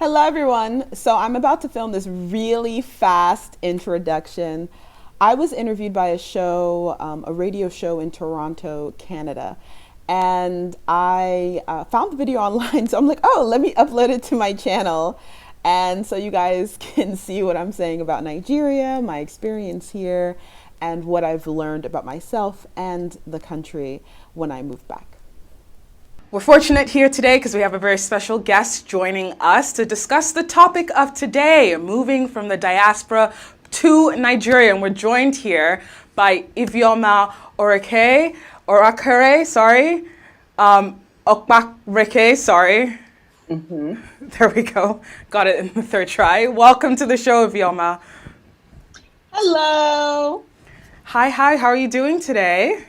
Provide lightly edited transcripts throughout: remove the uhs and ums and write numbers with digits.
Hello, everyone. So I'm about to film this really fast introduction. I was interviewed by a show, a radio show in Toronto, Canada, and I found the video online. So I'm like, oh, let me upload it to my channel. And so you guys can see what I'm saying about Nigeria, my experience here, and what I've learned about myself and the country when I moved back. We're fortunate here today because we have a very special guest joining us to discuss the topic of today, moving from the diaspora to Nigeria. And we're joined here by Iveoma Orakere, sorry, Okbakreke, sorry. There we go. Got it in the third try. Welcome to the show, Iveoma. Hello. Hi, how are you doing today?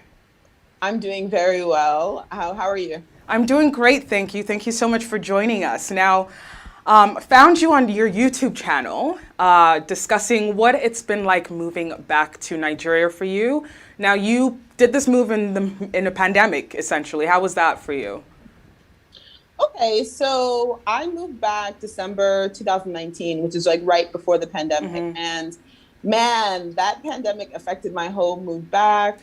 I'm doing very well. How are you? I'm doing great, thank you. Thank you so much for joining us. Now, found you on your YouTube channel discussing what it's been like moving back to Nigeria for you. Now, you did this move in a pandemic, essentially. How was that for you? Okay, so I moved back December 2019, which is like right before the pandemic. And man, that pandemic affected my whole move back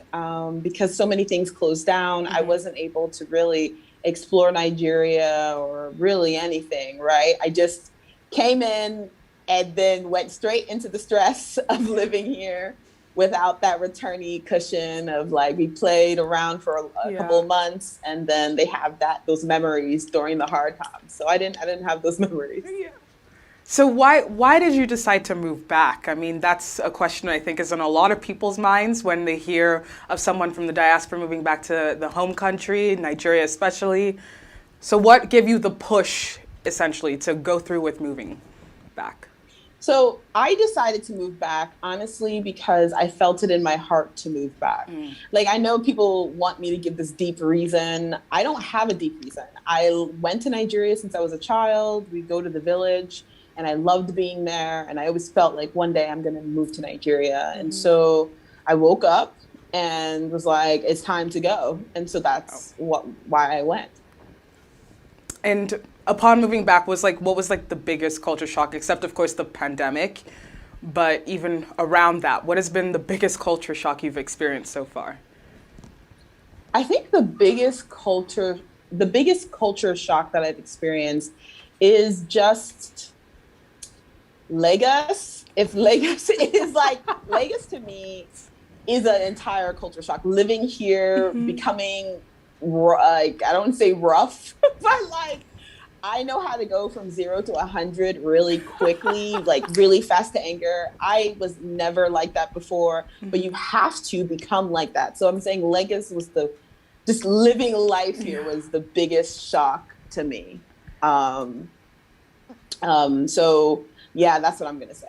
because so many things closed down. I wasn't able to really explore Nigeria or really anything, right? I just came in and then went straight into the stress of living here without that returnee cushion of like, we played around for a couple of months and then they have those memories during the hard times. So I didn't have those memories. Yeah. So why did you decide to move back? I mean, that's a question I think is on a lot of people's minds when they hear of someone from the diaspora moving back to the home country, Nigeria especially. So what gave you the push, essentially, to go through with moving back? So I decided to move back, honestly, because I felt it in my heart to move back. Like, I know people want me to give this deep reason. I don't have a deep reason. I went to Nigeria since I was a child. We go to the village. And I loved being there. And I always felt like one day I'm going to move to Nigeria. And so I woke up and was like, it's time to go. And so that's why I went. And upon moving back, what was the biggest culture shock, except of course the pandemic, but even around that, what has been the biggest culture shock you've experienced so far? I think the biggest culture shock that I've experienced is just Lagos. If Lagos is like, Lagos to me is an entire culture shock. Living here, becoming like, I don't say rough, but like, I know how to go from 0 to 100 really quickly, like really fast to anger. I was never like that before, but you have to become like that. So I'm saying Lagos was just living life here was the biggest shock to me. So yeah, that's what I'm going to say.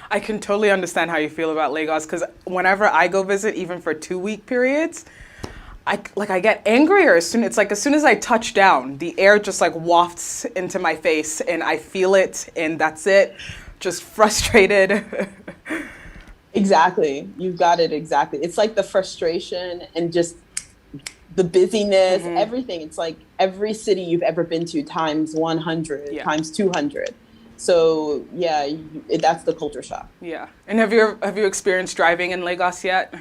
I can totally understand how you feel about Lagos because whenever I go visit, even for 2-week periods, I get angrier as soon as I touch down, the air just like wafts into my face and I feel it and that's it. Just frustrated. Exactly. You've got it exactly. It's like the frustration and just the busyness, everything. It's like every city you've ever been to times 100, times 200. So yeah, that's the culture shock. Yeah. And have you experienced driving in Lagos yet?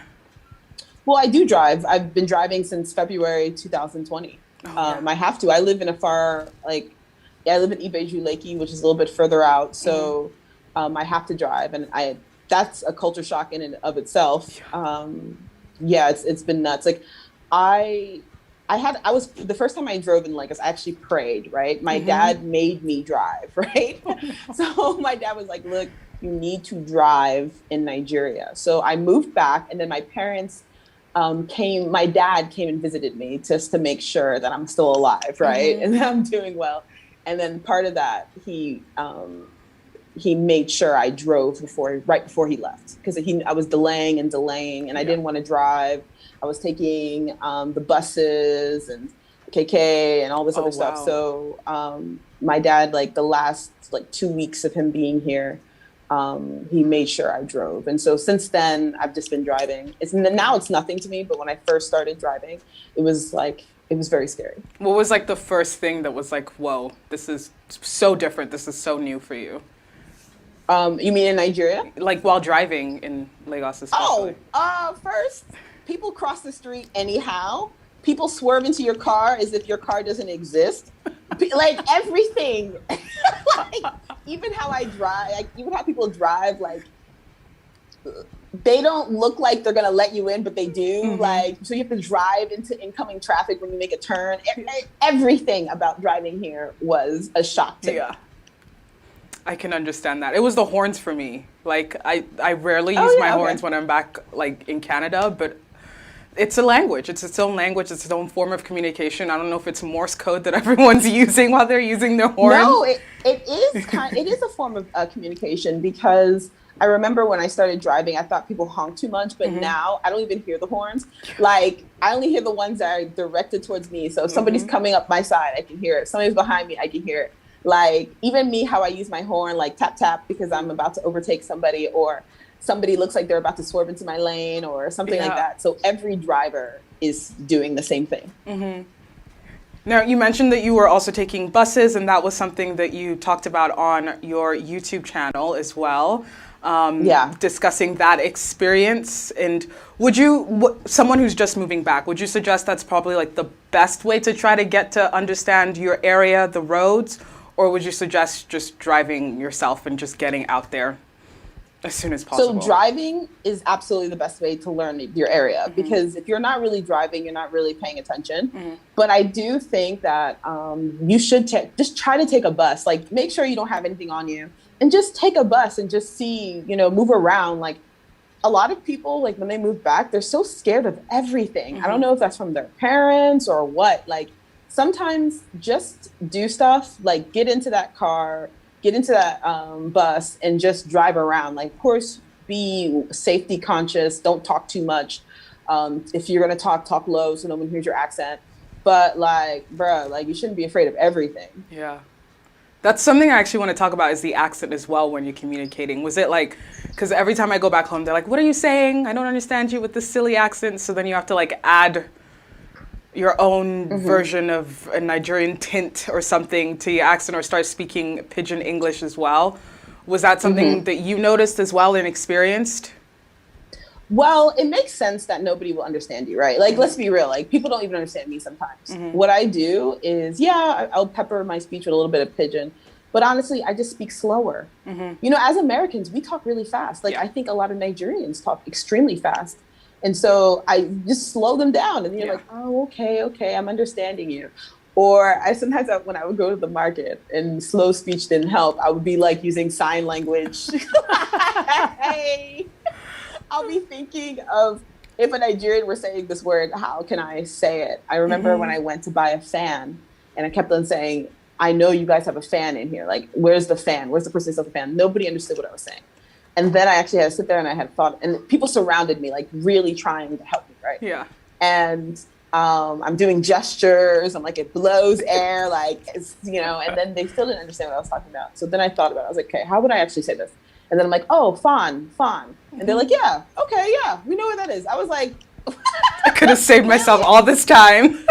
Well, I do drive. I've been driving since February 2020. I have to. I live in I live in Ibeju-Lekki, which is a little bit further out. So I have to drive, and that's a culture shock in and of itself. It's been nuts. Like the first time I drove in Lagos, I actually prayed, right? My dad made me drive, right? So my dad was like, look, you need to drive in Nigeria. So I moved back, and then my parents my dad came and visited me just to make sure that I'm still alive, right? And that I'm doing well. And then part of that, he made sure I drove right before he left, because I was delaying and I didn't want to drive. I was taking the buses and KK and all this other stuff. So my dad, like the last 2 weeks of him being here, he made sure I drove. And so since then, I've just been driving. Now it's nothing to me, but when I first started driving, it it was very scary. What was like the first thing that was like, whoa, this is so different. This is so new for you? You mean in Nigeria? Like while driving in Lagos especially. First, people cross the street anyhow. People swerve into your car as if your car doesn't exist. Like everything. Like even how I drive, like even how people drive, like they don't look like they're gonna let you in, but they do. Like, so you have to drive into incoming traffic when you make a turn. Everything about driving here was a shock to me. I can understand that. It was the horns for me. Like I rarely use my horns when I'm back like in Canada, but it's a language. It's its own language. It's its own form of communication. I don't know if it's Morse code that everyone's using while they're using their horn. No, it is a form of communication, because I remember when I started driving, I thought people honk too much, but now I don't even hear the horns. Like I only hear the ones that are directed towards me. So if somebody's coming up my side, I can hear it. Somebody's behind me, I can hear it. Like even me, how I use my horn, like tap, tap, because I'm about to overtake somebody, or somebody looks like they're about to swerve into my lane or something like that. So every driver is doing the same thing. Now, you mentioned that you were also taking buses, and that was something that you talked about on your YouTube channel as well. Discussing that experience. And would you, someone who's just moving back, would you suggest that's probably like the best way to try to get to understand your area, the roads, or would you suggest just driving yourself and just getting out there as soon as possible? So driving is absolutely the best way to learn your area, because if you're not really driving, you're not really paying attention. But I do think that you should just try to take a bus. Like make sure you don't have anything on you, and just take a bus and just see, move around. Like a lot of people, like when they move back, they're so scared of everything. I don't know if that's from their parents or what. Like sometimes just do stuff, like get into that car, get into that bus and just drive around. Like, of course, be safety conscious. Don't talk too much. If you're going to talk low so no one hears your accent. But like, bruh, like you shouldn't be afraid of everything. Yeah. That's something I actually want to talk about, is the accent as well when you're communicating. Was it like, because every time I go back home, they're like, what are you saying? I don't understand you with this silly accent. So then you have to like add your own version of a Nigerian tint or something to your accent, or start speaking Pidgin English as well. Was that something that you noticed as well and experienced? Well, it makes sense that nobody will understand you, right? Like, let's be real. Like, people don't even understand me sometimes. What I do is, I'll pepper my speech with a little bit of Pidgin. But honestly, I just speak slower. As Americans, we talk really fast. Like, I think a lot of Nigerians talk extremely fast. And so I just slow them down. And you're like, oh, okay, I'm understanding you. Or sometimes when I would go to the market and slow speech didn't help, I would be like using sign language. Hey. I'll be thinking of, if a Nigerian were saying this word, how can I say it? I remember when I went to buy a fan, and I kept on saying, I know you guys have a fan in here. Like, where's the fan? Where's the person who sells the fan? Nobody understood what I was saying. And then I actually had to sit there and I had thought, and people surrounded me, like really trying to help me, right? Yeah. And I'm doing gestures. I'm like, it blows air, like, it's, and then they still didn't understand what I was talking about. So then I thought about it. I was like, okay, how would I actually say this? And then I'm like, oh, fawn. And they're like, yeah, okay, yeah, we know what that is. I was like, I could have saved myself all this time.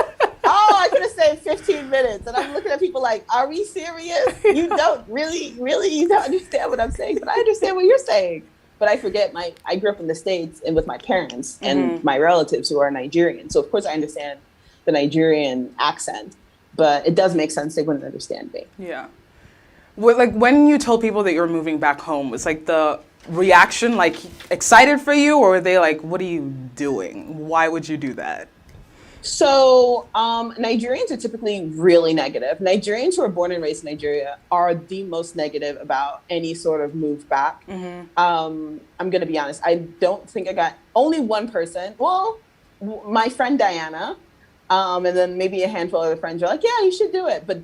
I could have saved 15 minutes. And I'm looking at people like, are we serious? You don't really, you don't understand what I'm saying, but I understand what you're saying. But I forget I grew up in the States and with my parents and my relatives who are Nigerian. So of course I understand the Nigerian accent, but it does make sense they wouldn't understand me. Yeah. Well, like when you told people that you were moving back home, was like the reaction like excited for you, or were they like, what are you doing? Why would you do that? So Nigerians are typically really negative. Nigerians who are born and raised in Nigeria are the most negative about any sort of move back. I'm going to be honest. I don't think I got only one person. Well, my friend Diana, and then maybe a handful of other friends are like, yeah, you should do it. But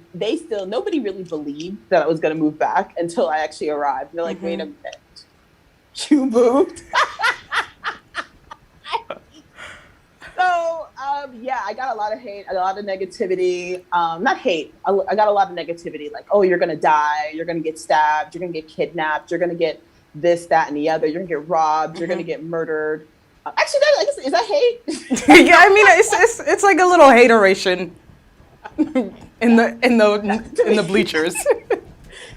nobody really believed that I was going to move back until I actually arrived. They're like, wait a minute, you moved? So, I got a lot of hate, a lot of negativity. Not hate, I got a lot of negativity. Like, oh, you're going to die. You're going to get stabbed. You're going to get kidnapped. You're going to get this, that, and the other. You're going to get robbed. You're going to get murdered. Actually, is that hate? Yeah, I mean, it's like a little hateration in the bleachers.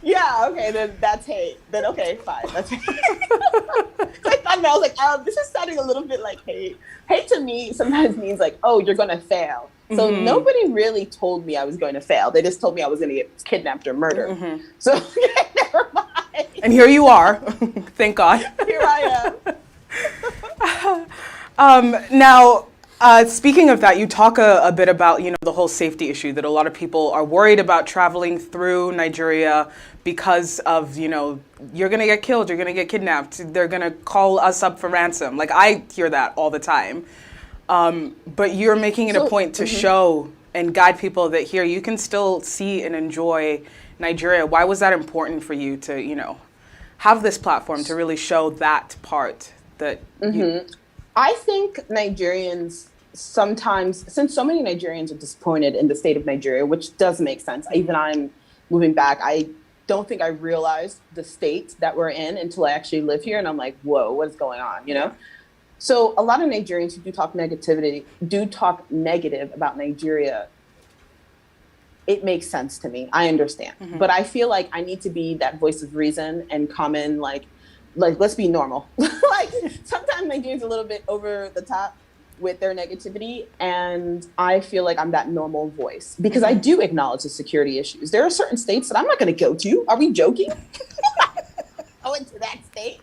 Yeah, okay, then that's hate. Then okay, fine. That's hate. So I thought about it, I was like, this is sounding a little bit like hate. Hate to me sometimes means like, oh, you're gonna fail. So nobody really told me I was going to fail. They just told me I was gonna get kidnapped or murdered. So never mind. And here you are. Thank God. Here I am. Now, speaking of that, you talk a bit about, the whole safety issue that a lot of people are worried about traveling through Nigeria because of, you're going to get killed, you're going to get kidnapped, they're going to call us up for ransom. Like, I hear that all the time. But you're making it a point to show and guide people that here you can still see and enjoy Nigeria. Why was that important for you to, have this platform to really show that part that I think Nigerians sometimes, since so many Nigerians are disappointed in the state of Nigeria, which does make sense. Even I'm moving back. I don't think I realized the state that we're in until I actually live here. And I'm like, whoa, what is going on? So a lot of Nigerians who do talk negative about Nigeria. It makes sense to me. I understand. But I feel like I need to be that voice of reason and common, like let's be normal. Like sometimes Nigerians are a little bit over the top with their negativity, and I feel like I'm that normal voice because I do acknowledge the security issues. There are certain states that I'm not going to go to. Are we joking? Go into that state.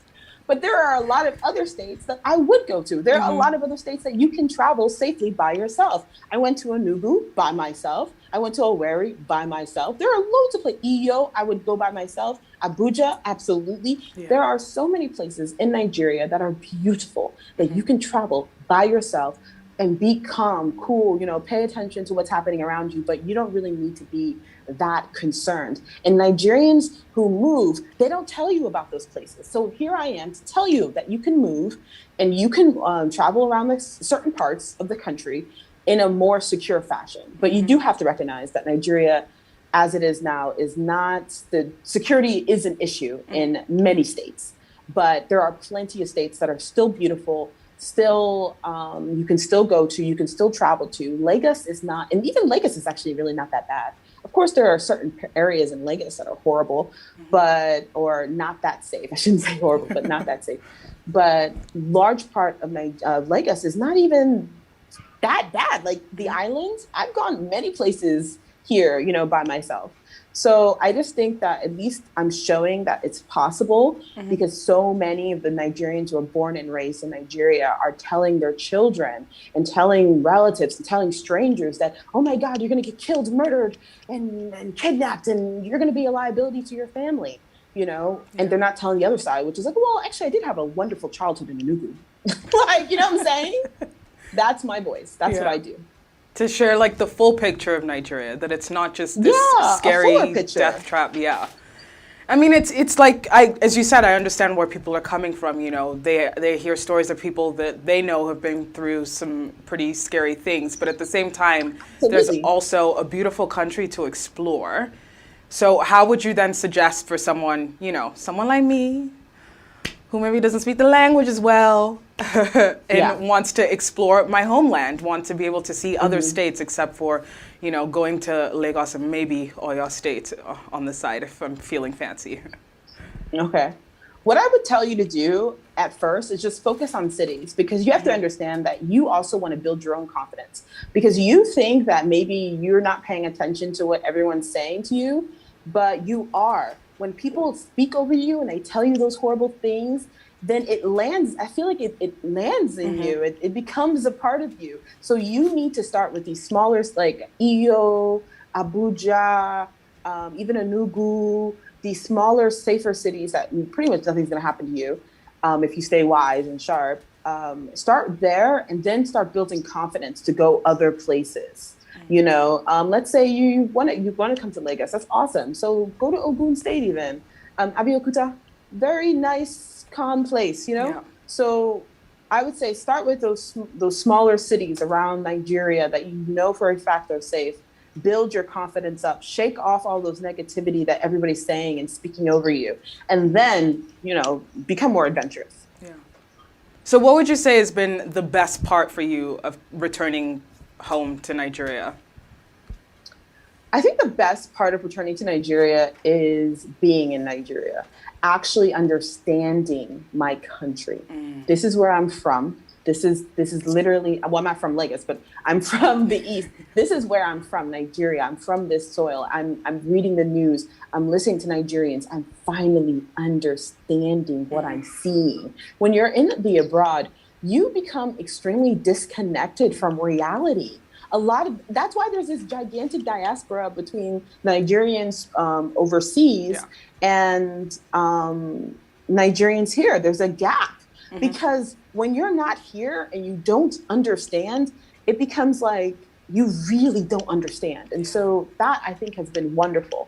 But there are a lot of other states that I would go to. There are a lot of other states that you can travel safely by yourself. I went to Enugu by myself. I went to Owerri by myself. There are loads of places. Iyo, I would go by myself. Abuja, absolutely. Yeah. There are so many places in Nigeria that are beautiful that you can travel by yourself and be calm, cool, pay attention to what's happening around you, but you don't really need to be that concerned. And Nigerians who move, they don't tell you about those places. So here I am to tell you that you can move and you can travel around certain parts of the country in a more secure fashion. But you do have to recognize that Nigeria, as it is now, the security is an issue in many states. But there are plenty of states that are still beautiful, still you can still go to, you can still travel to. Lagos is not, and even Lagos is actually really not that bad. Of course, there are certain areas in Lagos that are horrible, or not that safe. I shouldn't say horrible, but not that safe. But large part of Lagos is not even that bad. Like the islands, I've gone many places here, by myself. So I just think that at least I'm showing that it's possible because so many of the Nigerians who are born and raised in Nigeria are telling their children and telling relatives and telling strangers that, oh my God, you're going to get killed, murdered, and kidnapped, and you're going to be a liability to your family, and they're not telling the other side, which is like, well, actually, I did have a wonderful childhood in Enugu. Like, you know what I'm saying? That's my voice. That's what I do. To share like the full picture of Nigeria, that it's not just this scary death trap. Yeah. I mean, it's like, as you said, I understand where people are coming from. They hear stories of people that they know have been through some pretty scary things. But at the same time, there's also a beautiful country to explore. So how would you then suggest for someone, someone like me, who maybe doesn't speak the language as well, and wants to explore my homeland, wants to be able to see other states except for, going to Lagos and maybe Oyo State on the side if I'm feeling fancy. Okay. What I would tell you to do at first is just focus on cities, because you have to understand that you also want to build your own confidence, because you think that maybe you're not paying attention to what everyone's saying to you, but you are. When people speak over you and they tell you those horrible things, then it lands, I feel like it lands in you. It becomes a part of you. So you need to start with these smaller, like Iyo, Abuja, even Enugu, these smaller, safer cities that pretty much nothing's going to happen to you if you stay wise and sharp. Start there and then start building confidence to go other places. Let's say you want to come to Lagos. That's awesome. So go to Ogun State even. Abeokuta, very nice, calm place, Yeah. So I would say start with those smaller cities around Nigeria that you know for a fact are safe. Build your confidence up. Shake off all those negativity that everybody's saying and speaking over you. And then, become more adventurous. Yeah. So what would you say has been the best part for you of returning home to Nigeria? I think the best part of returning to Nigeria is being in Nigeria, actually understanding my country. This is where I'm from. This is literally, well, I'm not from Lagos, but I'm from the East. This is where I'm from, Nigeria. I'm from this soil. I'm reading the news. I'm listening to Nigerians. I'm finally understanding what I'm seeing. When you're in the abroad, you become extremely disconnected from reality. That's why there's this gigantic diaspora between Nigerians overseas and Nigerians here. There's a gap because when you're not here and you don't understand, it becomes like you really don't understand. And so that, I think, has been wonderful.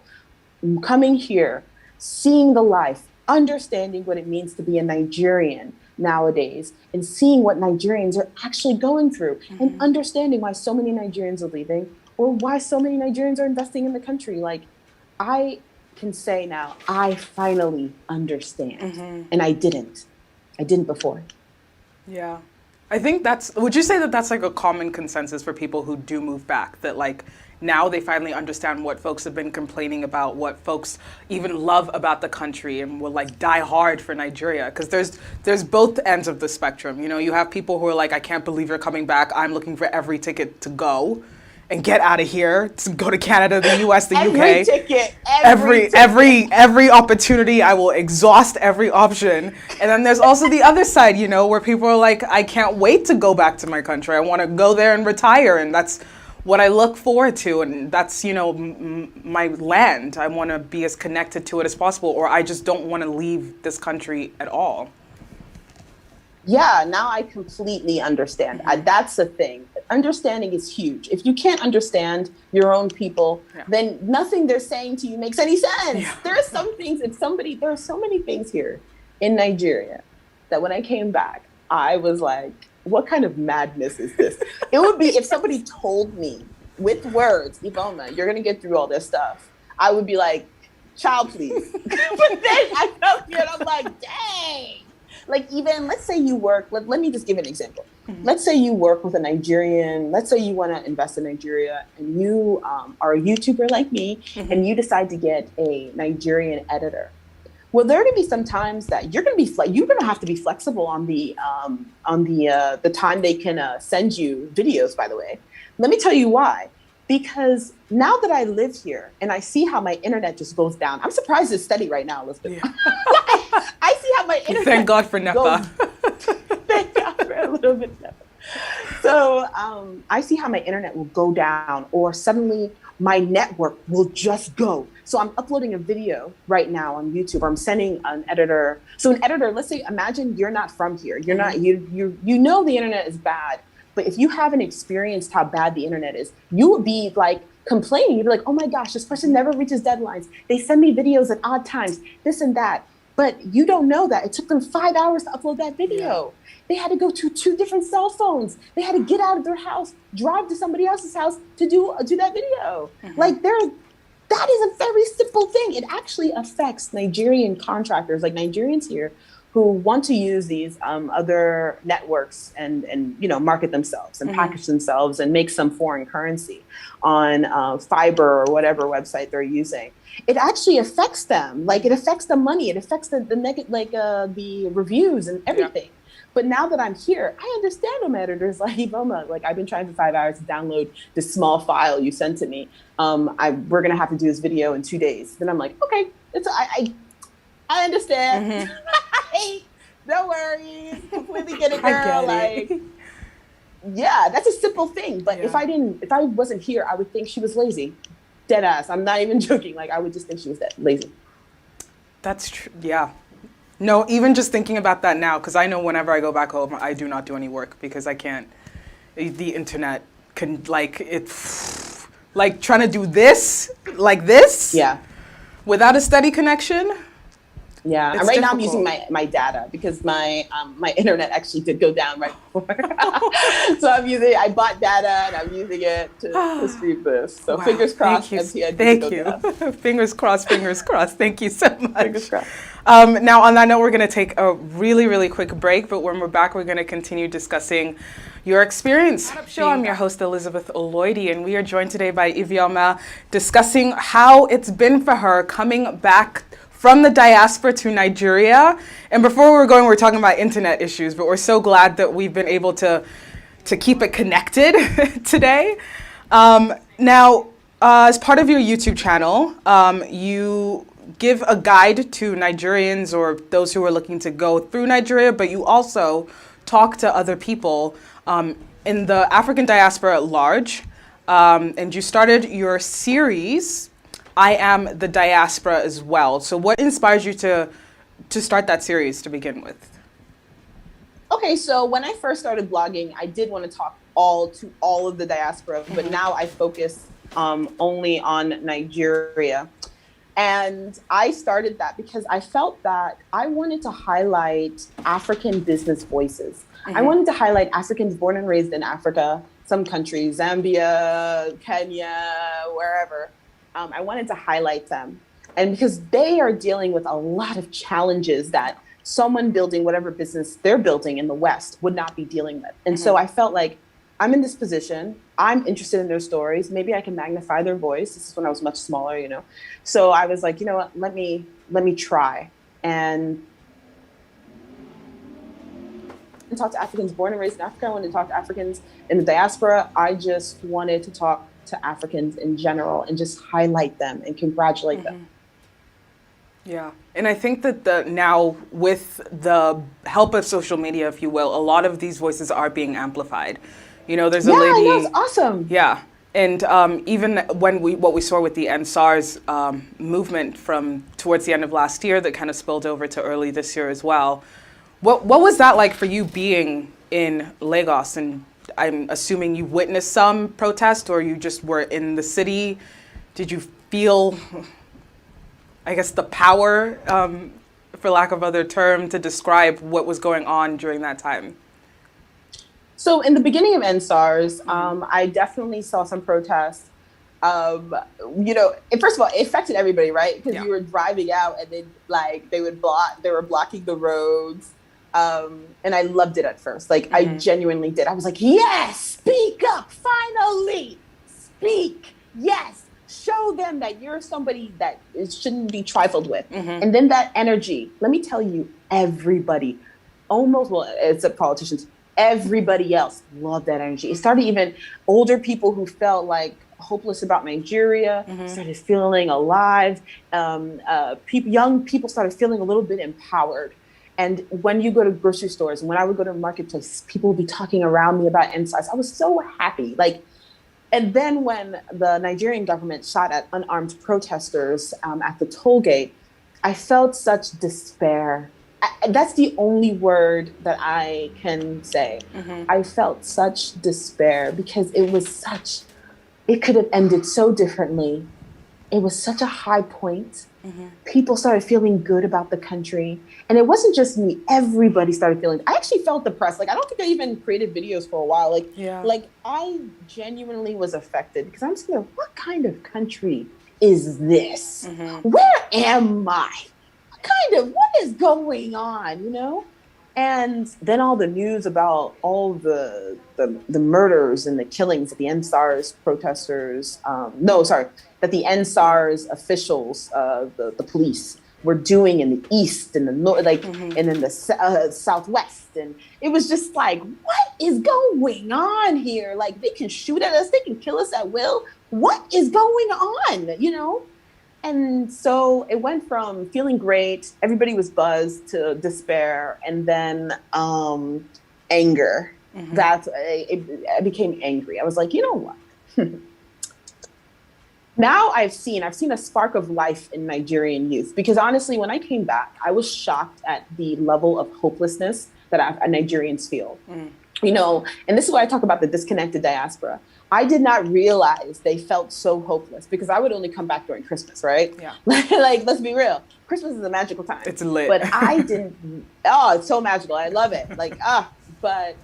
Coming here, seeing the life, understanding what it means to be a Nigerian nowadays, and seeing what Nigerians are actually going through, and understanding why so many Nigerians are leaving, or why so many Nigerians are investing in the country. Like, I can say now, I finally understand, and I didn't before. Yeah. I think would you say that that's like a common consensus for people who do move back, that like now they finally understand what folks have been complaining about, what folks even love about the country, and will like die hard for Nigeria? Because there's both ends of the spectrum. You know, you have people who are like, I can't believe you're coming back. I'm looking for every ticket to go and get out of here, to go to Canada, the US, the UK. Every opportunity. I will exhaust every option. And then there's also the other side, you know, where people are like, I can't wait to go back to my country. I want to go there and retire, and that's what I look forward to, and that's, you know, my land. I want to be as connected to it as possible, or I just don't want to leave this country at all. Yeah, now I completely understand. That's the thing. Understanding is huge. If you can't understand your own people, then nothing they're saying to you makes any sense. Yeah. There are some things, there are so many things here in Nigeria that when I came back, I was like, what kind of madness is this? It would be if somebody told me with words, Iveoma, you're going to get through all this stuff. I would be like, child, please. But then I come here and I'm like, dang. Like, even let's say you work, let me just give an example. Let's say you work with a Nigerian, let's say you want to invest in Nigeria, and you are a YouTuber like me, and you decide to get a Nigerian editor. Well, there are going to be some times that you're going to have to be flexible on the time they can send you videos, by the way. Let me tell you why. Because now that I live here and I see how my internet just goes down, I'm surprised it's steady right now, Elizabeth. Yeah. I see how my internet Thank God for NEPA. Thank God for a little bit of NEPA. So I see how my internet will go down, or suddenly my network will just go. So I'm uploading a video right now on YouTube, or I'm sending an editor. So an editor, let's say, imagine you're not from here. You're not, you know the internet is bad. But if you haven't experienced how bad the internet is, you would be like complaining. You'd be like, oh my gosh, this person never reaches deadlines. They send me videos at odd times, this and that. But you don't know that it took them 5 hours to upload that video. Yeah. They had to go to 2 different cell phones. They had to get out of their house, drive to somebody else's house to do that video. Like that is a very simple thing. It actually affects Nigerian contractors, like Nigerians here, who want to use these other networks and market themselves and package themselves and make some foreign currency on Fiber or whatever website they're using. It actually affects them. Like, it affects the money. It affects the reviews and everything. Yeah. But now that I'm here, I understand them editors like Iveoma. Like, I've been trying for 5 hours to download this small file you sent to me. We're gonna have to do this video in 2 days. Then I'm like, okay, I understand. No worries. Completely get it, girl. Yeah, that's a simple thing. But if I wasn't here, I would think she was lazy. Dead ass. I'm not even joking. Like, I would just think she was lazy. That's true. Yeah. No, even just thinking about that now, because I know whenever I go back home, I do not do any work because I can't. The internet can, trying to do this, like this. Yeah. Without a steady connection. Yeah, and It's right now I'm using difficult. my data because my internet actually did go down right before. So I bought data and I'm using it to stream this. So Wow, fingers thank crossed, you. MTN doesn't Thank go you. down. Fingers crossed, fingers crossed. Thank you so Fingers much. crossed. Now, on that note, we're going to take a really, really quick break, but when we're back, we're going to continue discussing your experience. Chatt Up Show, I'm your host, Elizabeth Oloidi, and we are joined today by Iveoma discussing how it's been for her coming back from the diaspora to Nigeria. And before we were going, we were talking about internet issues, but we're so glad that we've been able to keep it connected today. Now, as part of your YouTube channel, you give a guide to Nigerians or those who are looking to go through Nigeria, but you also talk to other people in the African diaspora at large. And you started your series, I Am the Diaspora, as well. So what inspires you to start that series to begin with? Okay, so when I first started blogging, I did want to talk to all of the diaspora, but now I focus only on Nigeria. And I started that because I felt that I wanted to highlight African business voices. I wanted to highlight Africans born and raised in Africa, some countries, Zambia, Kenya, wherever. I wanted to highlight them. And because they are dealing with a lot of challenges that someone building whatever business they're building in the West would not be dealing with. And so I felt like I'm in this position. I'm interested in their stories. Maybe I can magnify their voice. This is when I was much smaller, you know. So I was like, you know what, let me try and talk to Africans born and raised in Africa. I wanted to talk to Africans in the diaspora. I just wanted to talk to Africans in general and just highlight them and congratulate them. Yeah, and I think that now with the help of social media, if you will, a lot of these voices are being amplified. You know, there's a lady. I know, it's awesome. Yeah, and even when what we saw with the EndSARS movement from towards the end of last year, that kind of spilled over to early this year as well. What was that like for you being in Lagos? And I'm assuming you witnessed some protest, or you just were in the city. Did you feel, I guess, the power, for lack of other term, to describe what was going on during that time? So in the beginning of EndSARS, I definitely saw some protests. You know, first of all, it affected everybody, right? Because you were driving out and then they were blocking the roads. And I loved it at first. Like I genuinely did. I was like, yes, speak up, finally, speak. Yes. Show them that you're somebody that it shouldn't be trifled with. And then that energy, let me tell you, everybody, except politicians, everybody else loved that energy. It started even older people who felt like hopeless about Nigeria, started feeling alive. Young people started feeling a little bit empowered. And when you go to grocery stores, and when I would go to marketplace, people would be talking around me about EndSARS. I was so happy. And then when the Nigerian government shot at unarmed protesters at the toll gate, I felt such despair. That's the only word that I can say. I felt such despair because it could have ended so differently. It was such a high point. People started feeling good about the country. And it wasn't just me. Everybody started feeling. I actually felt depressed. I don't think I even created videos for a while. I genuinely was affected because I'm saying, what kind of country is this? Where am I? What is going on, you know? And then all the news about all the murders and the killings of the EndSARS protesters, that the EndSARS officials, the police, were doing in the east and the north, and in the southwest, and it was just like, what is going on here? They can shoot at us, they can kill us at will. What is going on? You know. And so it went from feeling great, everybody was buzzed, to despair, and then anger. I became angry. I was like, you know what? Now I've seen a spark of life in Nigerian youth, because honestly, when I came back, I was shocked at the level of hopelessness that Nigerians feel. you know, and this is why I talk about the disconnected diaspora. I did not realize they felt so hopeless because I would only come back during Christmas, right? Yeah. Like, let's be real. Christmas is a magical time. It's lit. But I didn't, oh, it's so magical. I love it. Like, but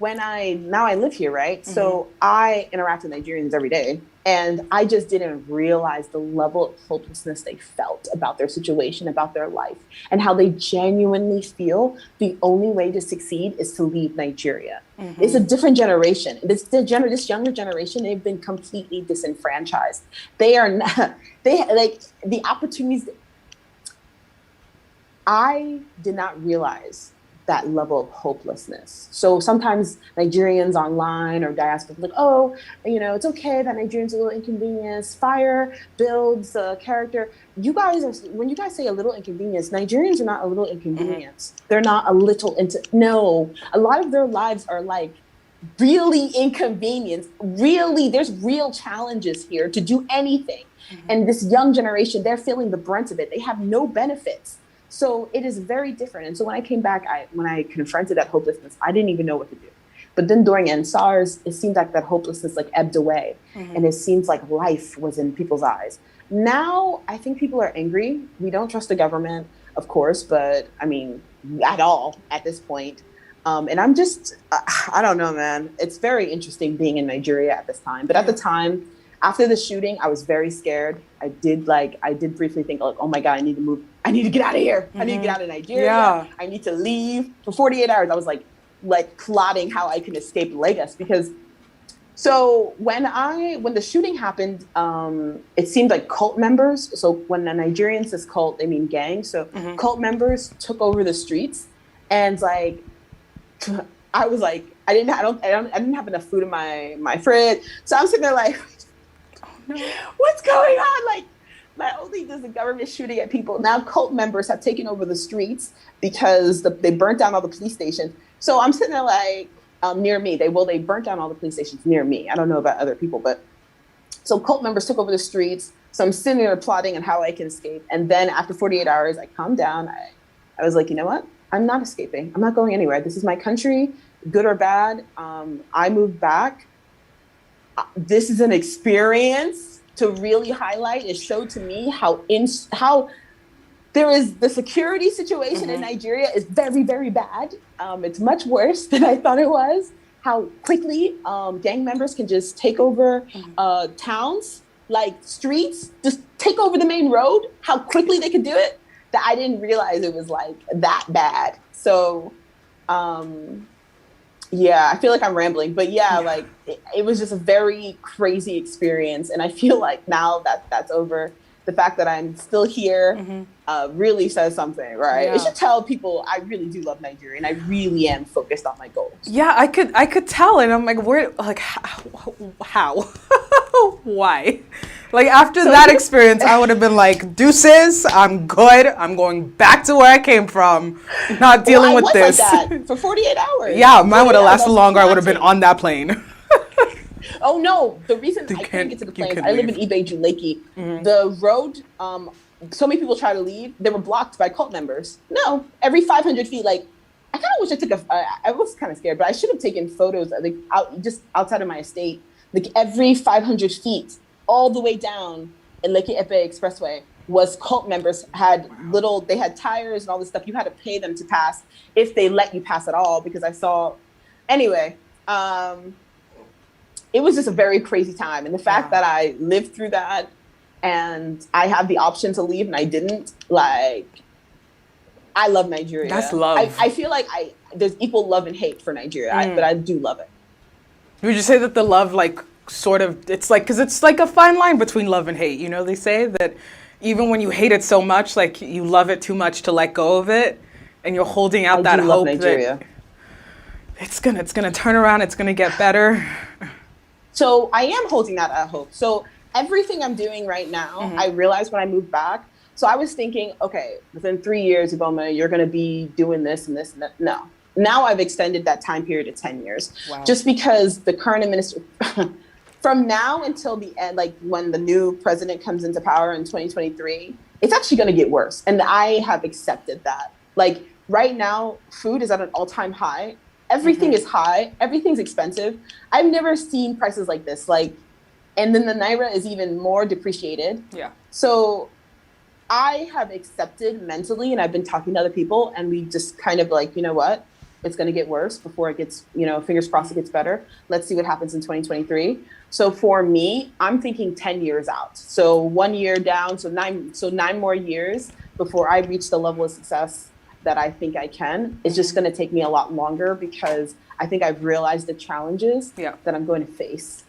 now I live here, right? Mm-hmm. So I interact with Nigerians every day. And I just didn't realize the level of hopelessness they felt about their situation, about their life, and how they genuinely feel the only way to succeed is to leave Nigeria. Mm-hmm. It's a different generation. This younger generation, they've been completely disenfranchised. They are not, like the opportunities. I did not realize that level of hopelessness. So sometimes Nigerians online or diaspora like, oh, you know, it's okay that Nigerians are a little inconvenienced. Fire builds character. You guys are, when you guys say a little inconvenience, Nigerians are not a little inconvenience. Mm-hmm. They're not a little no, a lot of their lives are like really inconvenienced. Really, there's real challenges here to do anything. Mm-hmm. And this young generation, they're feeling the brunt of it. They have no benefits. So it is very different. And so when I came back, when I confronted that hopelessness, I didn't even know what to do. But then during EndSARS, it seemed like that hopelessness like ebbed away. Mm-hmm. And it seems like life was in people's eyes. Now, I think people are angry. We don't trust the government, of course, but I mean, at all at this point. And I'm just, I don't know, man. It's very interesting being in Nigeria at this time. But at the time, after the shooting, I was very scared. I did briefly think like, oh my God, I need to move. I need to get out of here. Mm-hmm. I need to get out of Nigeria. Yeah. I need to leave. For 48 hours, I was like plotting how I can escape Lagos because so when the shooting happened, it seemed like cult members. So when a Nigerian says cult, they mean gang. So mm-hmm. cult members took over the streets and like, I was like, I didn't have enough food in my fridge. So I'm sitting there like, what's going on? Like, not only does the government shooting at people, now cult members have taken over the streets because they burnt down all the police stations. So I'm sitting there like, near me, they burnt down all the police stations near me. I don't know about other people, but so cult members took over the streets. So I'm sitting there plotting on how I can escape. And then after 48 hours, I calmed down. I was like, you know what? I'm not escaping. I'm not going anywhere. This is my country, good or bad. I moved back. This is an experience to really highlight. It showed to me how there is the security situation mm-hmm. in Nigeria is very, very bad. It's much worse than I thought it was. How quickly gang members can just take over towns, like streets, just take over the main road. How quickly they could do it. That I didn't realize it was like that bad. So, yeah, I feel like I'm rambling, but yeah, like it was just a very crazy experience. And I feel like now that that's over, the fact that I'm still here mm-hmm. Really says something, right? Yeah. It should tell people I really do love Nigeria and I really am focused on my goals. Yeah, I could tell. And I'm like, where, like, how? Why? Like after that experience, I would have been like, deuces, I'm good. I'm going back to where I came from, not dealing with this. Like that for 48 hours. Yeah, mine would have lasted longer. I would have been on that plane. Oh no, the reason I couldn't get to the plane, I live in Ibeju-Lekki. Mm-hmm. The road, so many people try to leave. They were blocked by cult members. No, every 500 feet, like, I kind of wish I took I was kind of scared, but I should have taken photos like just outside of my estate, like every 500 feet, all the way down in Lekki Epe Expressway was cult members they had tires and all this stuff. You had to pay them to pass if they let you pass at all, because I saw, anyway, it was just a very crazy time. And the fact that I lived through that and I had the option to leave and I didn't, like, I love Nigeria. That's love. I feel like there's equal love and hate for Nigeria, but I do love it. Would you say that the love, like, sort of, it's like, because it's like a fine line between love and hate. You know, they say that even when you hate it so much, like, you love it too much to let go of it, and you're holding out that hope that it's gonna turn around, it's gonna get better. So I am holding that hope. So everything I'm doing right now, mm-hmm. I realized when I moved back. So I was thinking, okay, within 3 years, Iveoma, you're going to be doing this and this and that. No. Now I've extended that time period to 10 years. Wow. Just because the current administration, from now until the end, like when the new president comes into power in 2023, it's actually going to get worse. And I have accepted that. Like right now, food is at an all-time high. Everything is high. Everything's expensive. I've never seen prices like this. Like, and then the Naira is even more depreciated. Yeah. So I have accepted mentally, and I've been talking to other people, and we just kind of like, you know what? It's going to get worse before it gets, fingers crossed it gets better. Let's see what happens in 2023. So for me, I'm thinking 10 years out. So 1 year down, so nine more years before I reach the level of success that I think I can. It's just going to take me a lot longer because I think I've realized the challenges that I'm going to face.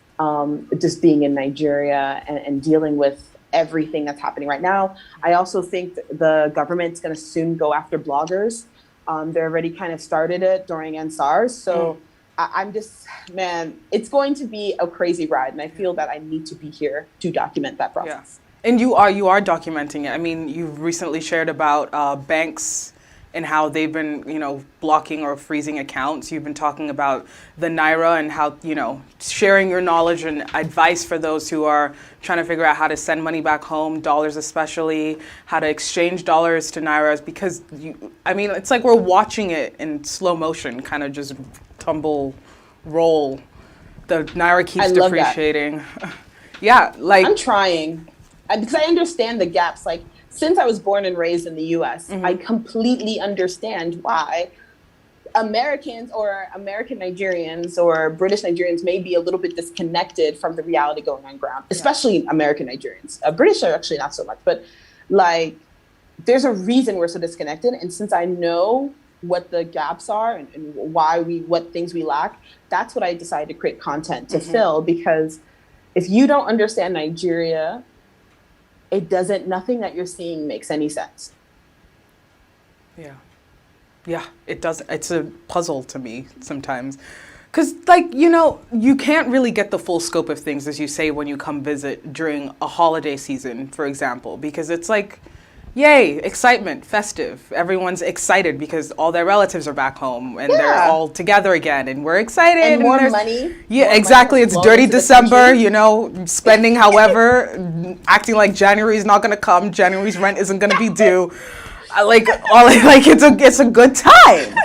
Just being in Nigeria and dealing with everything that's happening right now. I also think the government's going to soon go after bloggers. They already kind of started it during EndSARS. So I'm just, man, it's going to be a crazy ride. And I feel that I need to be here to document that process. Yeah. And you are documenting it. I mean, you've recently shared about banks and how they've been, blocking or freezing accounts. You've been talking about the Naira and how, sharing your knowledge and advice for those who are trying to figure out how to send money back home, dollars especially, how to exchange dollars to Nairas, because, it's like we're watching it in slow motion, kind of just roll. The Naira keeps depreciating. Yeah, like... I'm trying, because I understand the gaps, like, since I was born and raised in the US, I completely understand why Americans or American Nigerians or British Nigerians may be a little bit disconnected from the reality going on ground, especially American Nigerians. British are actually not so much, but like there's a reason we're so disconnected. And since I know what the gaps are and what things we lack, that's what I decided to create content to fill, because if you don't understand Nigeria, nothing that you're seeing makes any sense. Yeah, it does. It's a puzzle to me sometimes. Because, you can't really get the full scope of things, as you say, when you come visit during a holiday season, for example, because it's like, yay, excitement, festive. Everyone's excited because all their relatives are back home and they're all together again and we're excited. And more money. Yeah, more exactly. money It's dirty December, spending however, acting like January's not going to come. January's rent isn't going to be due. It's a good time.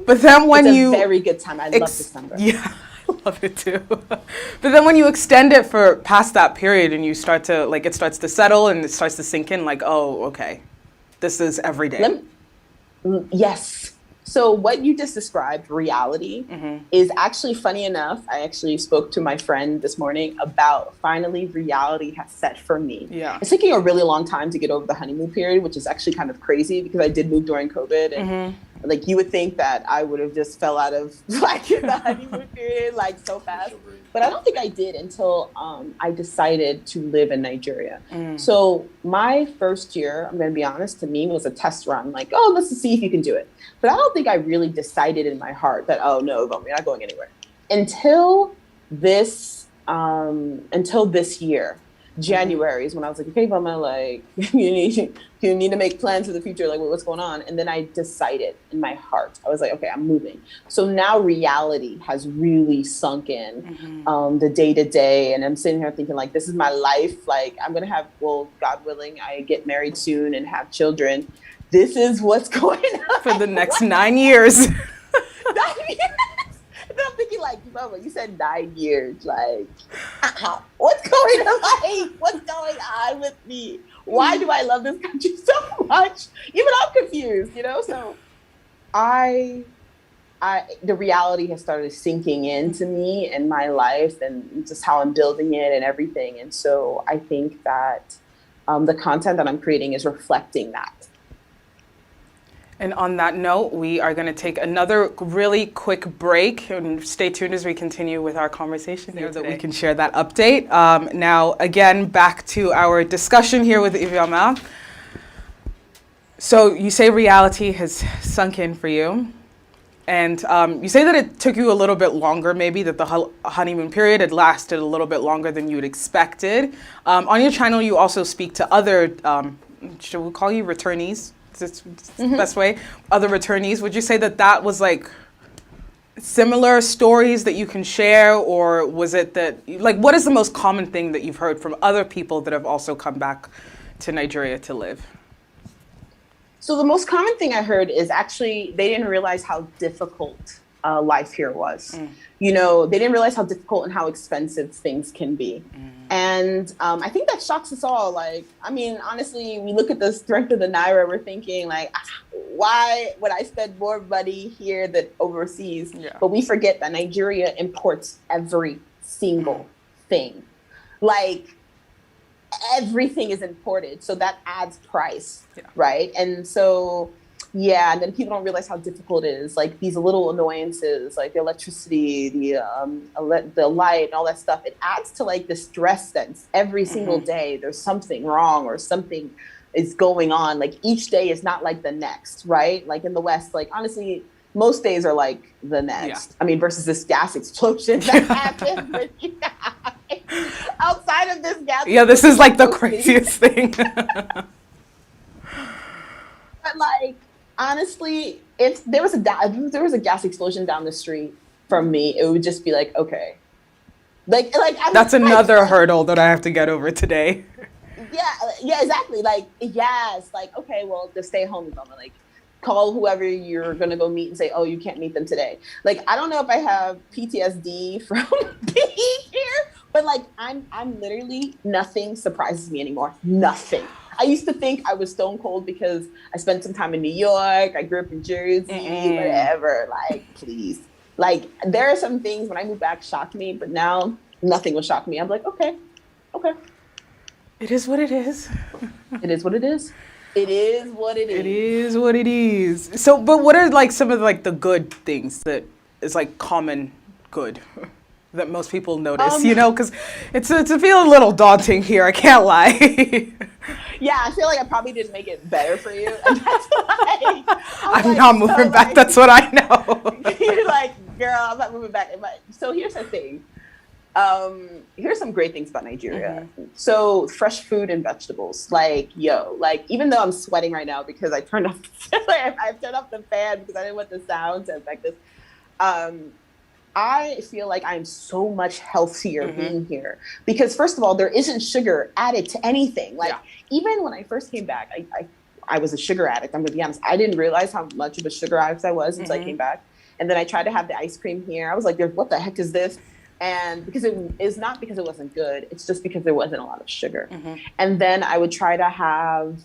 But then when it's a very good time. I love December. Yeah. I love it too. But then when you extend it for past that period and you start to, it starts to settle and it starts to sink in, oh, okay, this is every day. Yes. So what you just described, reality, is actually funny enough. I actually spoke to my friend this morning about finally reality has set for me. Yeah. It's taking a really long time to get over the honeymoon period, which is actually kind of crazy because I did move during COVID and you would think that I would have just fell out of the honeymoon period so fast. But I don't think I did until I decided to live in Nigeria. So my first year, I'm going to be honest, to me was a test run. Let's see if you can do it. But I don't think I really decided in my heart that, oh, no, you're not going anywhere. Until this year, January is when I was like, okay, Iveoma, you need to make plans for the future. What's going on? And then I decided in my heart, I was like, okay, I'm moving. So now reality has really sunk in, the day to day. And I'm sitting here thinking this is my life. I'm going to have, God willing, I get married soon and have children. This is what's going on. For the next 9 years. 9 years. And I'm thinking Mama, you said 9 years. What's going on? What's going on with me? Why do I love this country so much? Even I'm confused, So the reality has started sinking into me and my life and just how I'm building it and everything. And so I think that the content that I'm creating is reflecting that. And on that note, we are going to take another really quick break and stay tuned as we continue with our conversation here that we can share that update. Now, again, back to our discussion here with Iveoma. So you say reality has sunk in for you. And you say that it took you a little bit longer, maybe, that the honeymoon period had lasted a little bit longer than you had expected. On your channel, you also speak to other, should we call you returnees? It's the best way. Other returnees. Would you say that was similar stories that you can share, or was it that what is the most common thing that you've heard from other people that have also come back to Nigeria to live? So the most common thing I heard is actually they didn't realize how difficult life here was. You know, they didn't realize how difficult and how expensive things can be. And I think that shocks us all. Like, I mean, honestly, we look at the strength of the Naira, we're thinking like, why would I spend more money here than overseas? Yeah. But we forget that Nigeria imports every single thing. Like, everything is imported. So that adds price, right? And so, yeah, and then people don't realize how difficult it is. Like these little annoyances, like the electricity, the light, and all that stuff. It adds to like the stress that every single day there's something wrong or something is going on. Like each day is not like the next, right? Like in the West, like honestly, most days are like the next. I mean, versus this gas explosion that happened with you guys. Outside of this gas, this is like the craziest thing. But like, honestly, if there was a gas explosion down the street from me, it would just be like, okay, like that's another hurdle that I have to get over today. Yeah, exactly. Like, yes, like, okay, well, just stay home, Iveoma. Like, call whoever you're gonna go meet and say, oh, you can't meet them today. Like, I don't know if I have PTSD from being here, but like, I'm literally, nothing surprises me anymore. Nothing. I used to think I was stone cold because I spent some time in New York. I grew up in Jersey, whatever. Like, please. Like, there are some things when I moved back shocked me, but now nothing will shock me. I'm like, okay. It is what it is. It is what it is. It is what it is. It is what it is. So, but what are like some of like the good things that is like common good that most people notice, you know, because it's feel a little daunting here. I can't lie. Yeah, I feel like I probably didn't make it better for you. And that's why I'm not moving back. That's what I know. You're like, girl, I'm not moving back. So here's the thing. Here's some great things about Nigeria. So fresh food and vegetables, like, even though I'm sweating right now because I turned off the fan because I didn't want the sound to affect this. I feel like I'm so much healthier being here because first of all, there isn't sugar added to anything. Like even when I first came back, I was a sugar addict. I'm gonna be honest. I didn't realize how much of a sugar addict I was until I came back. And then I tried to have the ice cream here. I was like, what the heck is this? And because it is not because it wasn't good, it's just because there wasn't a lot of sugar. And then I would try to have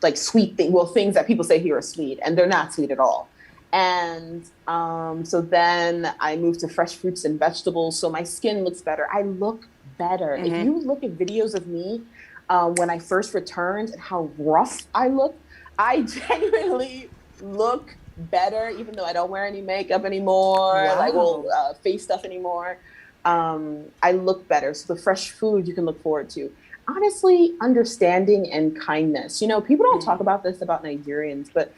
like sweet things that people say here are sweet, and they're not sweet at all. And so then I moved to fresh fruits and vegetables, so my skin looks better. I look better. If you look at videos of me when I first returned and how rough I look, I genuinely look better, even though I don't wear any makeup anymore, face stuff anymore. I look better. So the fresh food you can look forward to. Honestly, understanding and kindness. You know, people don't talk about this about Nigerians, but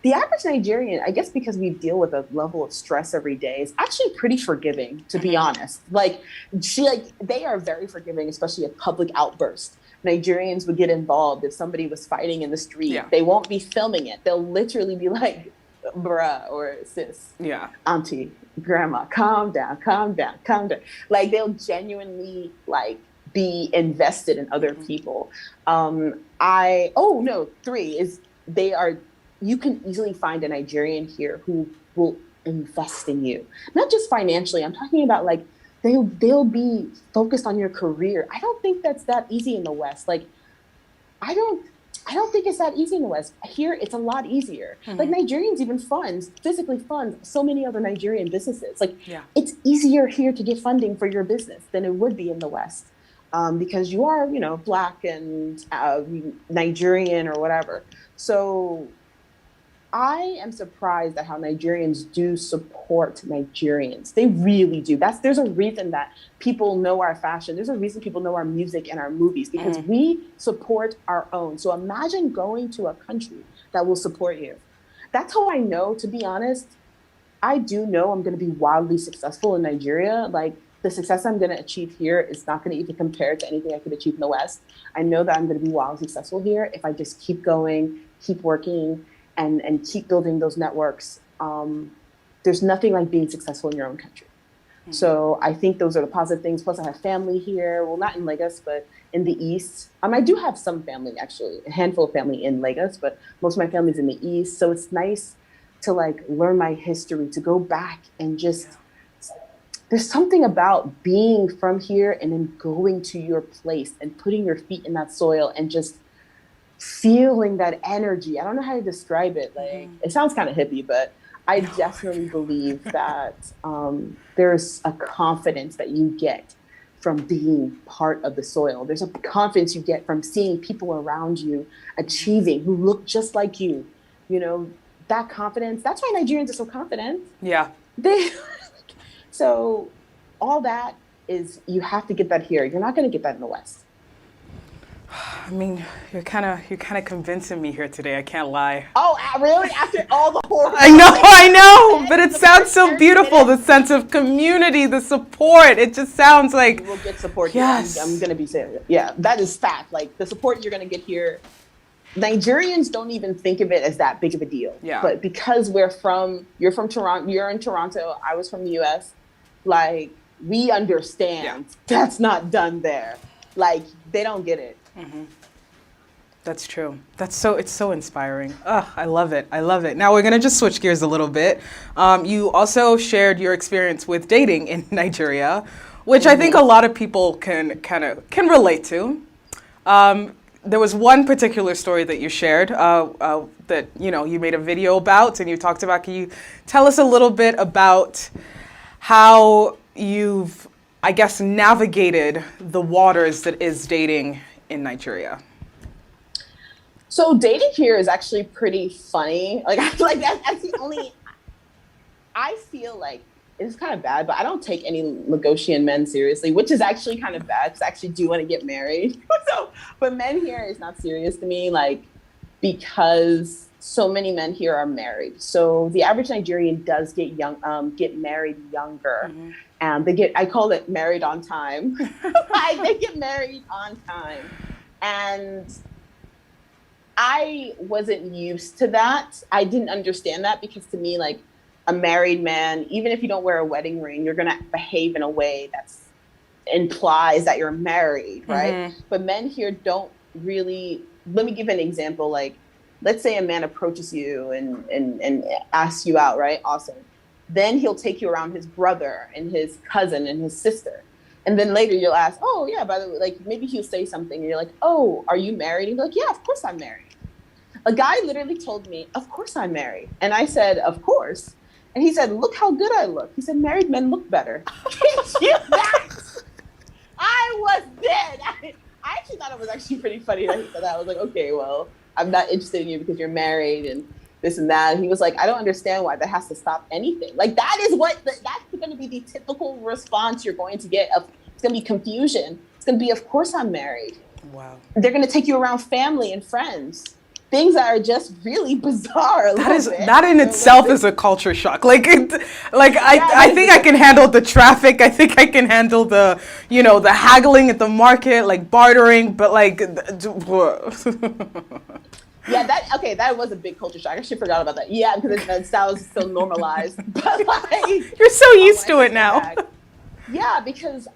the average Nigerian, I guess because we deal with a level of stress every day, is actually pretty forgiving, to be honest. They are very forgiving, especially a public outburst. Nigerians would get involved if somebody was fighting in the street. They won't be filming it. They'll literally be like, bruh or sis, auntie, grandma, calm down. Like they'll genuinely like be invested in other people. You can easily find a Nigerian here who will invest in you, not just financially. I'm talking about like they'll be focused on your career. I don't think that's that easy in the West. Like I don't think it's that easy in the West. Here, it's a lot easier. Like Nigerians even physically fund so many other Nigerian businesses. Like it's easier here to get funding for your business than it would be in the West because you are, Black and Nigerian or whatever. So I am surprised at how Nigerians do support Nigerians. They really do. There's a reason that people know our fashion. There's a reason people know our music and our movies because we support our own. So imagine going to a country that will support you. That's how I know, to be honest, I do know I'm going to be wildly successful in Nigeria. Like the success I'm going to achieve here is not going to even compare to anything I could achieve in the West. I know that I'm going to be wildly successful here if I just keep going, keep working, and keep building those networks. There's nothing like being successful in your own country. So I think those are the positive things. Plus I have family here. Well, not in Lagos, but in the East. I do have some family, actually, a handful of family in Lagos, but most of my family's in the East. So it's nice to like learn my history, to go back and just, there's something about being from here and then going to your place and putting your feet in that soil and just feeling that energy. I don't know how to describe it. Like, it sounds kind of hippie, but I definitely believe that there's a confidence that you get from being part of the soil. There's a confidence you get from seeing people around you achieving who look just like you. You know, that confidence, that's why Nigerians are so confident. Yeah. So all that is, you have to get that here. You're not going to get that in the West. I mean, you're kind of convincing me here today. I can't lie. Oh, really? After all the horror. I know, but it sounds so beautiful. The sense of community, the support. It just sounds like. You will get support. Yes. Here. I'm going to be saying it. Yeah, that is fact. Like, the support you're going to get here, Nigerians don't even think of it as that big of a deal. Yeah. But because you're from Toronto, you're in Toronto, I was from the US, like, we understand that's not done there. Like, they don't get it. Mm-hmm. That's true. It's so inspiring. Oh, I love it. I love it. Now we're going to just switch gears a little bit. You also shared your experience with dating in Nigeria, which I think a lot of people can relate to. There was one particular story that you shared that, you know, you made a video about and you talked about. Can you tell us a little bit about how you've, I guess, navigated the waters that is dating in Nigeria? So dating here is actually pretty funny. Like, I feel like that's the only, I feel like it's kind of bad, but I don't take any Lagosian men seriously, which is actually kind of bad because I actually do want to get married. But men here is not serious to me, like, because so many men here are married. So the average Nigerian does get married younger. Mm-hmm. And I call it married on time. They get married on time. And I wasn't used to that. I didn't understand that because to me, like, a married man, even if you don't wear a wedding ring, you're going to behave in a way that implies that you're married, right? Mm-hmm. But men here don't really, let me give an example. Like, let's say a man approaches you and asks you out, right? Awesome. Then he'll take you around his brother and his cousin and his sister. And then later you'll ask, oh yeah, by the way, like, maybe he'll say something and you're like, oh, are you married? And he'll be like, yeah, of course I'm married. A guy literally told me, of course I'm married. And I said, of course. And he said, look how good I look. He said, married men look better. I was dead. I actually thought it was actually pretty funny that he said that. I was like, okay, well, I'm not interested in you because you're married and this and that. And he was like, I don't understand why that has to stop anything. Like, that's going to be the typical response you're going to get. It's going to be confusion. It's going to be, of course I'm married. Wow. They're going to take you around family and friends. Things that are just really bizarre. That in itself is a culture shock. I think I can handle the traffic. I think I can handle the haggling at the market, like bartering. But like, yeah, that was a big culture shock. I actually forgot about that. Yeah, because that was so normalized. But like, you're so used to it now. Yeah, because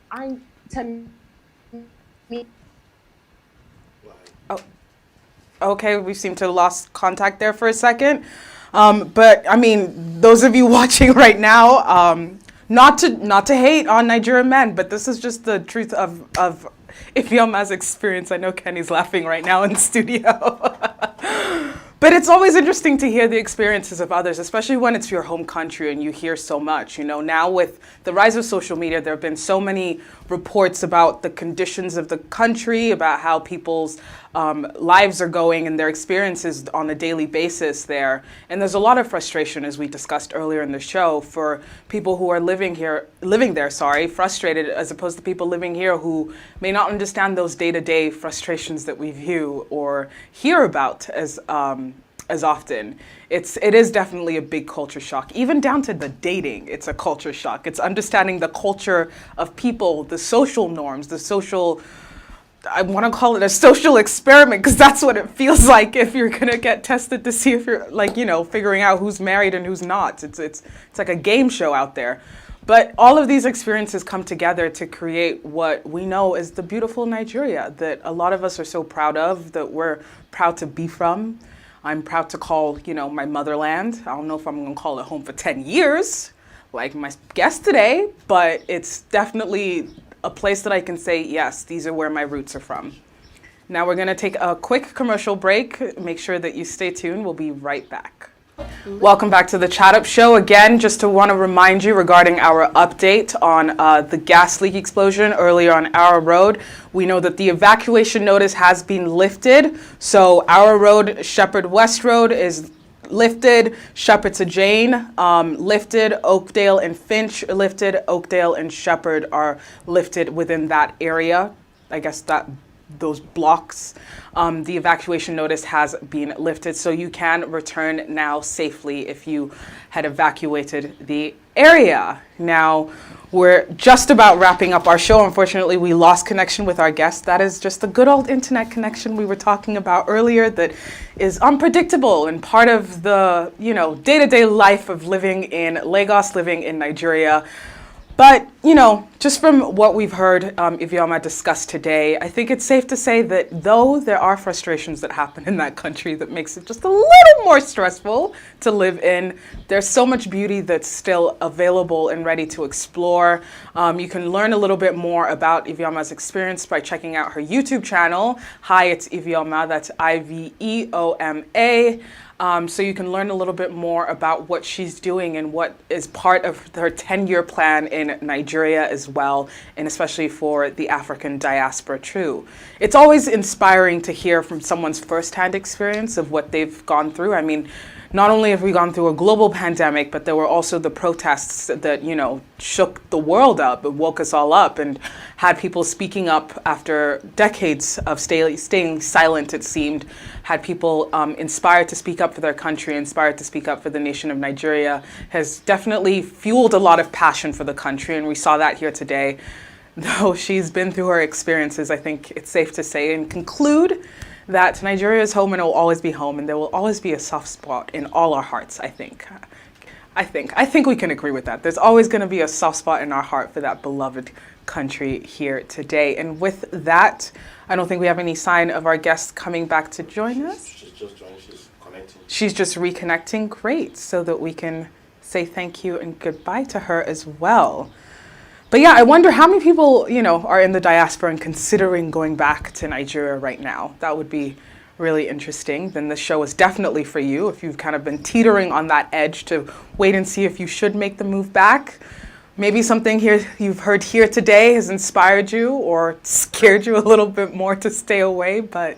Okay, we seem to have lost contact there for a second. But I mean, those of you watching right now, not to hate on Nigerian men, but this is just the truth of Iveoma's experience. I know Kenny's laughing right now in the studio. But it's always interesting to hear the experiences of others, especially when it's your home country and you hear so much. You know, now with the rise of social media, there have been so many reports about the conditions of the country, about how people's lives are going and their experiences on a daily basis there. And there's a lot of frustration, as we discussed earlier in the show, for people who are living there, frustrated, as opposed to people living here who may not understand those day-to-day frustrations that we view or hear about as often. It is definitely a big culture shock, even down to the dating. It's a culture shock. It's understanding the culture of people, the social norms, I want to call it a social experiment, because that's what it feels like if you're going to get tested to see if you're, like, figuring out who's married and who's not. It's like a game show out there. But all of these experiences come together to create what we know is the beautiful Nigeria that a lot of us are so proud of, that we're proud to be from. I'm proud to call, my motherland. I don't know if I'm going to call it home for 10 years, like my guest today, but it's definitely a place that I can say, yes, these are where my roots are from. Now we're going to take a quick commercial break. Make sure that you stay tuned. We'll be right back. Welcome back to the Chatt Up show. Again, just to want to remind you regarding our update on the gas leak explosion earlier on our road. We know that the evacuation notice has been lifted. So our road, Shepherd West Road, is lifted. Shepherd to Jane, lifted. Oakdale and Finch lifted. Oakdale and Shepherd are lifted within that area. I guess that those blocks. The evacuation notice has been lifted, so you can return now safely if you had evacuated the area. Now, we're just about wrapping up our show. Unfortunately, we lost connection with our guest. That is just the good old internet connection we were talking about earlier that is unpredictable and part of the, day-to-day life of living in Lagos, living in Nigeria. But, just from what we've heard Iveoma discuss today, I think it's safe to say that though there are frustrations that happen in that country that makes it just a little more stressful to live in, there's so much beauty that's still available and ready to explore. You can learn a little bit more about Iveoma's experience by checking out her YouTube channel. Hi, it's Iveoma, that's Iveoma. So you can learn a little bit more about what she's doing and what is part of her 10-year plan in Nigeria as well, and especially for the African diaspora too. It's always inspiring to hear from someone's firsthand experience of what they've gone through. I mean, not only have we gone through a global pandemic, but there were also the protests that, shook the world up, it woke us all up and had people speaking up after decades of staying silent, it seemed, had people inspired to speak up for their country, inspired to speak up for the nation of Nigeria, has definitely fueled a lot of passion for the country, and we saw that here today. Though she's been through her experiences, I think it's safe to say and conclude that Nigeria is home and it will always be home, and there will always be a soft spot in all our hearts, I think. I think we can agree with that. There's always going to be a soft spot in our heart for that beloved country here today. And with that, I don't think we have any sign of our guest coming back to join us. She's just joined, she's connecting. She's just reconnecting. Great, so that we can say thank you and goodbye to her as well. But yeah, I wonder how many people, are in the diaspora and considering going back to Nigeria right now. That would be really interesting. Then the show is definitely for you if you've kind of been teetering on that edge to wait and see if you should make the move back. Maybe something here you've heard here today has inspired you or scared you a little bit more to stay away, but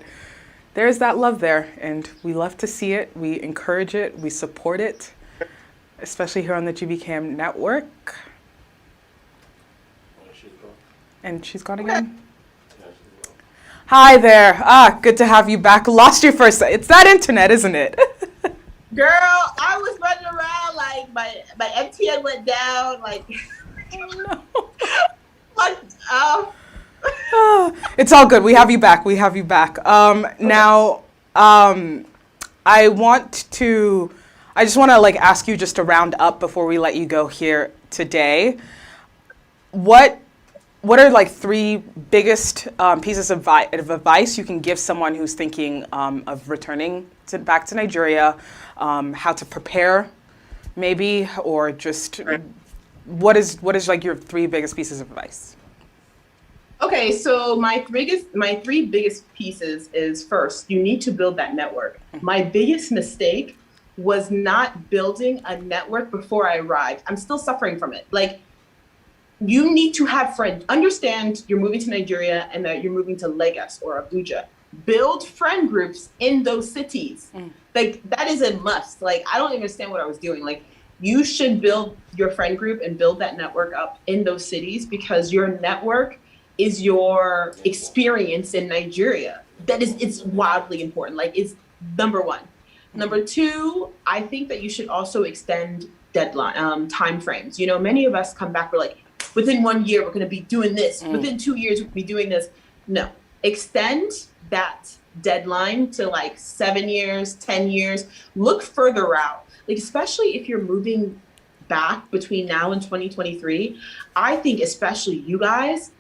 there's that love there, and we love to see it. We encourage it. We support it, especially here on the GBCAM network. And she's gone again. Hi there. Good to have you back. Lost you for a second. It's that internet, isn't it? Girl, I was running around like my MTN went down. Like, Oh, no. It's all good. We have you back. Now, I just want to ask you just to round up before we let you go here today. What are three biggest pieces of advice you can give someone who's thinking of returning back to Nigeria, how to prepare maybe, or just what is your three biggest pieces of advice? Okay, so my three biggest pieces is, first, you need to build that network. My biggest mistake was not building a network before I arrived. I'm still suffering from it. You need to have friends. Understand you're moving to Nigeria and that you're moving to Lagos or Abuja. Build friend groups in those cities. That is a must. I don't understand what I was doing. You should build your friend group and build that network up in those cities, because your network is your experience in Nigeria. It's wildly important. It's number one. Number two, I think that you should also extend deadline, time frames. Many of us come back, we're like, within 1 year, we're going to be doing this. Within 2 years, we'll be doing this. No, extend that deadline to 7 years, 10 years. Look further out, especially if you're moving back between now and 2023. I think especially you guys,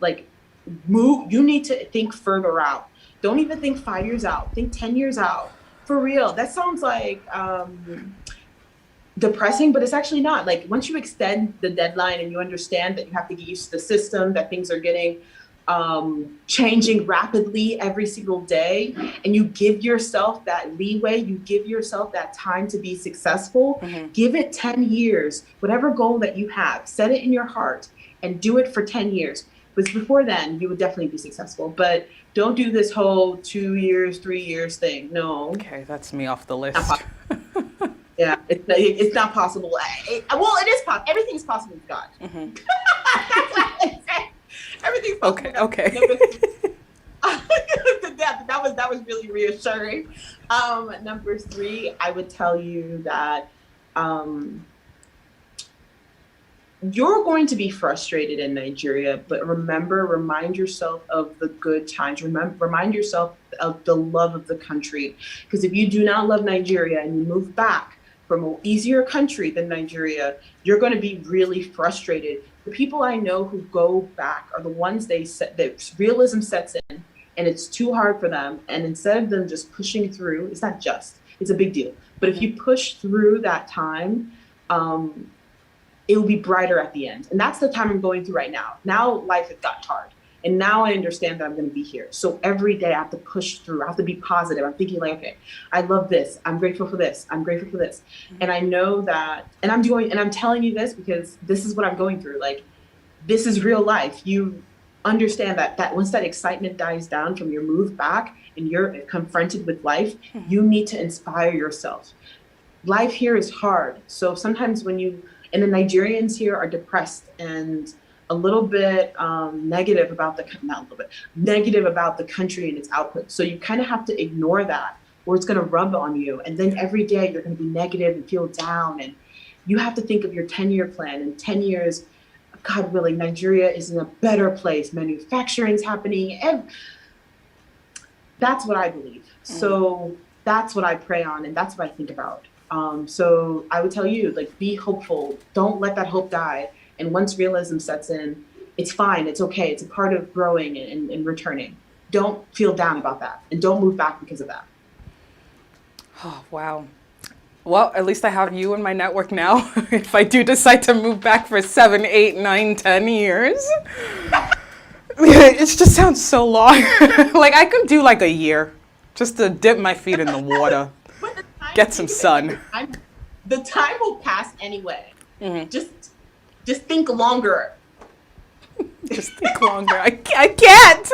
you need to think further out. Don't even think 5 years out. Think 10 years out. For real. That sounds like depressing, but it's actually not. Like once you extend the deadline and you understand that you have to get used to the system, that things are getting changing rapidly every single day, and you give yourself that leeway, you give yourself that time to be successful, give it 10 years, whatever goal that you have, set it in your heart and do it for 10 years. Because before then, you would definitely be successful. But don't do this whole 2 years, 3 years thing. No. Okay, that's me off the list. Yeah, it's not possible. Well, it is possible. Everything's possible with God. Everything's possible. Okay. That was really reassuring. Number 3, I would tell you that you're going to be frustrated in Nigeria, but remind yourself of the good times. Remind yourself of the love of the country. Because if you do not love Nigeria and you move back from an easier country than Nigeria, you're going to be really frustrated. The people I know who go back are the ones that realism sets in and it's too hard for them. And instead of them just pushing through, it's a big deal. But if you push through that time, it will be brighter at the end. And that's the time I'm going through right now. Now life has got hard. And now I understand that I'm going to be here. So every day I have to push through. I have to be positive. I'm thinking like, okay, I love this. I'm grateful for this. I'm grateful for this. And I know that, and I'm telling you this because this is what I'm going through. Like, this is real life. You understand that once that excitement dies down from your move back and you're confronted with life, you need to inspire yourself. Life here is hard. So sometimes and the Nigerians here are depressed and a little bit negative about the country and its output. So you kind of have to ignore that, or it's going to rub on you. And then every day you're going to be negative and feel down. And you have to think of your 10-year plan. In 10 years, God willing, Nigeria is in a better place. Manufacturing's happening. That's what I believe. So that's what I pray on, and that's what I think about. So I would tell you, like, be hopeful. Don't let that hope die. And once realism sets in, it's fine. It's okay. It's a part of growing and returning. Don't feel down about that, and don't move back because of that. Oh, wow. Well, at least I have you in my network now. If I do decide to move back for 7, 8, 9, 10 years, it just sounds so long. Like I could do like a year just to dip my feet in the water, get some sun. The time will pass anyway. Just think longer. Just think longer. I can't.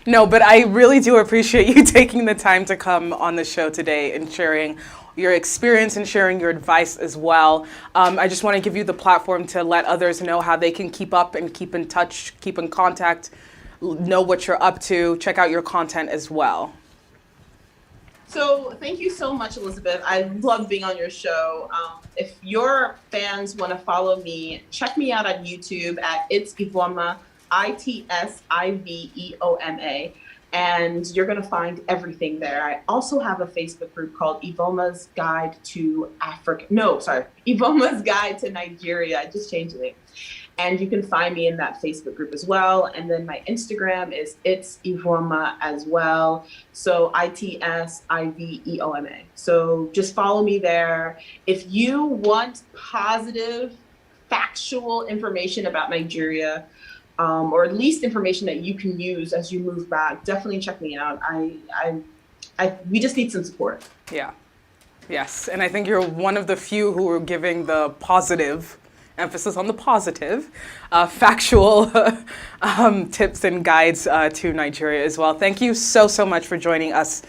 No, but I really do appreciate you taking the time to come on the show today and sharing your experience and sharing your advice as well. I just want to give you the platform to let others know how they can keep up and keep in touch, keep in contact, know what you're up to, check out your content as well. So thank you so much, Elizabeth. I love being on your show. If your fans want to follow me, check me out on YouTube at It's Iveoma, ITSIVEOMA. And you're going to find everything there. I also have a Facebook group called Iveoma's Guide to Iveoma's Guide to Nigeria. I just changed it. And you can find me in that Facebook group as well. And then my Instagram is It's Iveoma as well. So ITSIVEOMA. So just follow me there. If you want positive, factual information about Nigeria, or at least information that you can use as you move back, definitely check me out. We just need some support. Yeah. Yes. And I think you're one of the few who are giving the positive, emphasis on the positive, factual tips and guides to Nigeria as well. Thank you so much for joining us